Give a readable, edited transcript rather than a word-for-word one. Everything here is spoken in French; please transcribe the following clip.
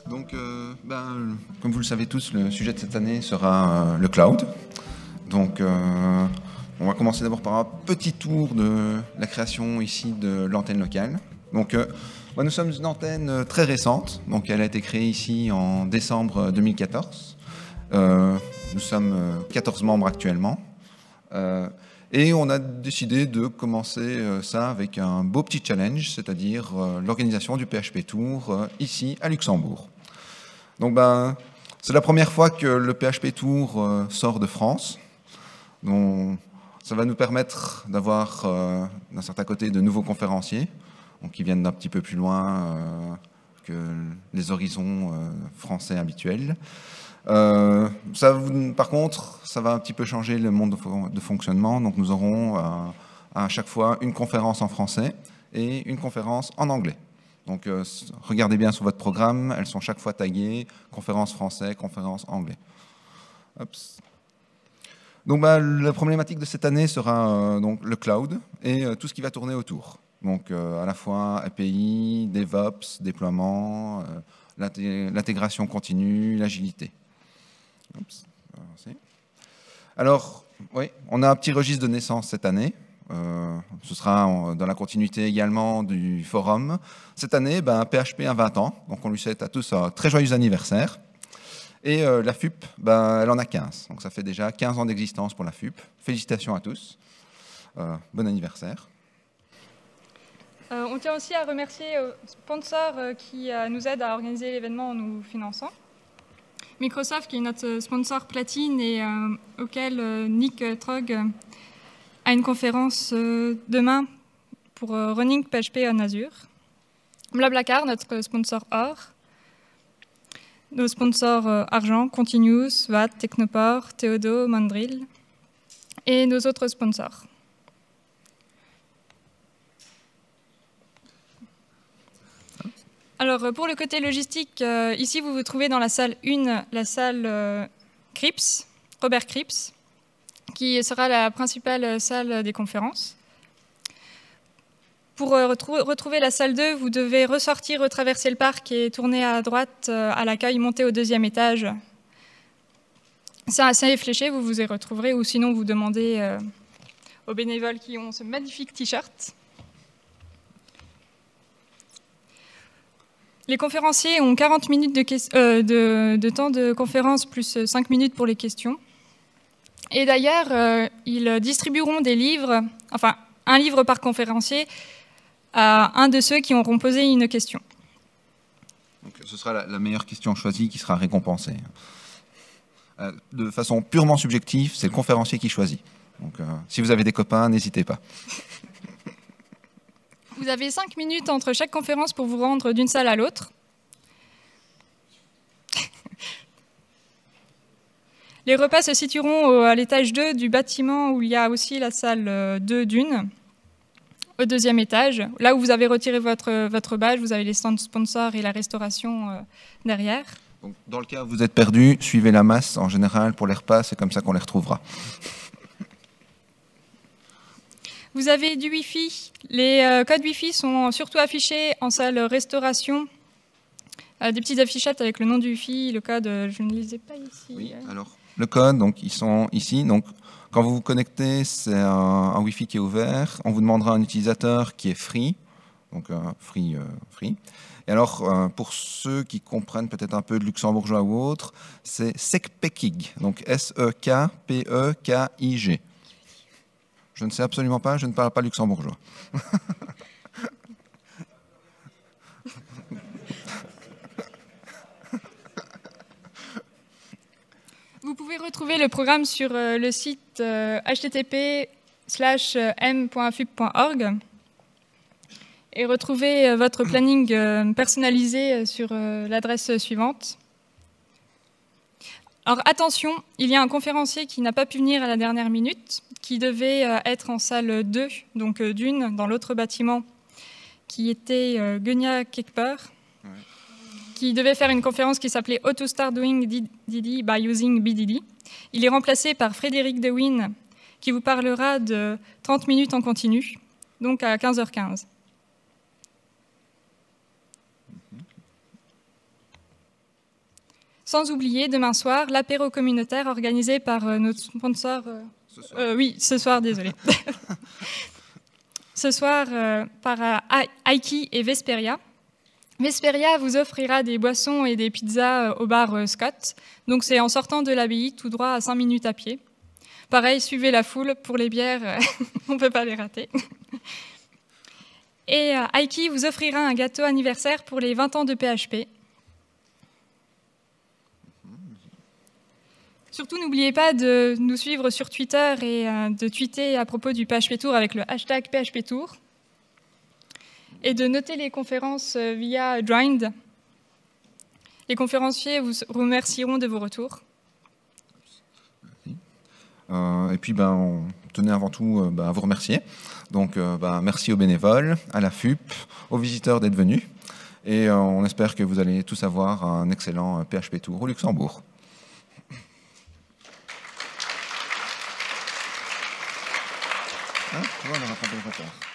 Donc, comme vous le savez tous, le sujet de cette année sera le cloud. Donc, on va commencer d'abord par un petit tour de la création ici de l'antenne locale. Donc, nous sommes une antenne très récente. Donc, elle a été créée ici en décembre 2014. Nous sommes 14 membres actuellement. Et on a décidé de commencer ça avec un beau petit challenge, c'est-à-dire l'organisation du PHP Tour ici à Luxembourg. Donc c'est la première fois que le PHP Tour sort de France. Donc, ça va nous permettre d'avoir d'un certain côté de nouveaux conférenciers, donc, qui viennent d'un petit peu plus loin que les horizons français habituels. Par contre, ça va un petit peu changer le monde de fonctionnement. Donc nous aurons à chaque fois une conférence en français et une conférence en anglais. Donc regardez bien sur votre programme, elles sont chaque fois taguées, conférence français, conférence anglais. Oups. Donc la problématique de cette année sera donc le cloud et tout ce qui va tourner autour. Donc à la fois API, DevOps, déploiement, l'intégration continue, l'agilité. Alors, oui, on a un petit registre de naissance cette année. Ce sera dans la continuité également du forum. Cette année, PHP a 20 ans, donc on lui souhaite à tous un très joyeux anniversaire. Et la FUP, elle en a 15. Donc ça fait déjà 15 ans d'existence pour la FUP. Félicitations à tous. Bon anniversaire. On tient aussi à remercier sponsors qui nous aident à organiser l'événement en nous finançant. Microsoft, qui est notre sponsor platine et auquel Nick Trog a une conférence demain pour Running PHP on Azure. Blablacar, notre sponsor or. Nos sponsors argent, Continuous, VAT, Technoport, Theodo, Mandrill. Et nos autres sponsors. Alors, pour le côté logistique, ici, vous vous trouvez dans la salle 1, la salle Cripps, Robert Cripps, qui sera la principale salle des conférences. Pour retrouver la salle 2, vous devez ressortir, retraverser le parc et tourner à droite à l'accueil, monter au 2e étage. C'est assez fléché, vous vous y retrouverez, ou sinon vous demandez aux bénévoles qui ont ce magnifique t-shirt. Les conférenciers ont 40 minutes de temps de conférence plus 5 minutes pour les questions. Et d'ailleurs, ils distribueront des livres, enfin un livre par conférencier, à un de ceux qui auront posé une question. Donc, ce sera la meilleure question choisie qui sera récompensée. De façon purement subjective, c'est le conférencier qui choisit. Donc, si vous avez des copains, n'hésitez pas. Vous avez 5 minutes entre chaque conférence pour vous rendre d'une salle à l'autre. Les repas se situeront à l'étage 2 du bâtiment où il y a aussi la salle 2 d'une, au 2e étage. Là où vous avez retiré votre badge, vous avez les stands sponsors et la restauration derrière. Donc, dans le cas où vous êtes perdu, suivez la masse en général pour les repas, c'est comme ça qu'on les retrouvera. Vous avez du Wi-Fi. Les codes Wi-Fi sont surtout affichés en salle restauration. Des petites affichettes avec le nom du Wi-Fi, le code, je ne les ai pas ici. Oui, alors, le code, donc, ils sont ici. Donc, quand vous vous connectez, c'est un Wi-Fi qui est ouvert. On vous demandera un utilisateur qui est free. Donc, free. Et alors, pour ceux qui comprennent peut-être un peu de luxembourgeois ou autre, c'est SECPEKIG. Donc, S-E-K-P-E-K-I-G. Je ne sais absolument pas, je ne parle pas luxembourgeois. Vous pouvez retrouver le programme sur le site http:/m.fup.org et retrouver votre planning personnalisé sur l'adresse suivante. Alors attention, il y a un conférencier qui n'a pas pu venir à la dernière minute, qui devait être en salle 2, donc d'une, dans l'autre bâtiment, qui était Gunya Kekper, qui devait faire une conférence qui s'appelait How to Start Doing DD by Using BDD. Il est remplacé par Frédéric Dewin, qui vous parlera de 30 minutes en continu, donc à 15h15. Sans oublier, demain soir, l'apéro communautaire organisé par notre sponsor... oui, ce soir, désolé. Ce soir, par Aiki et Vesperia. Vesperia vous offrira des boissons et des pizzas au bar Scott. Donc c'est en sortant de l'abbaye, tout droit à 5 minutes à pied. Pareil, suivez la foule. Pour les bières, on ne peut pas les rater. Et Aiki vous offrira un gâteau anniversaire pour les 20 ans de PHP. Surtout, n'oubliez pas de nous suivre sur Twitter et de tweeter à propos du PHP Tour avec le hashtag PHP Tour. Et de noter les conférences via Drind. Les conférenciers vous remercieront de vos retours. Et puis, on tenait avant tout à vous remercier. Donc, merci aux bénévoles, à la FUP, aux visiteurs d'être venus. Et on espère que vous allez tous avoir un excellent PHP Tour au Luxembourg. On a rattrapé le retard.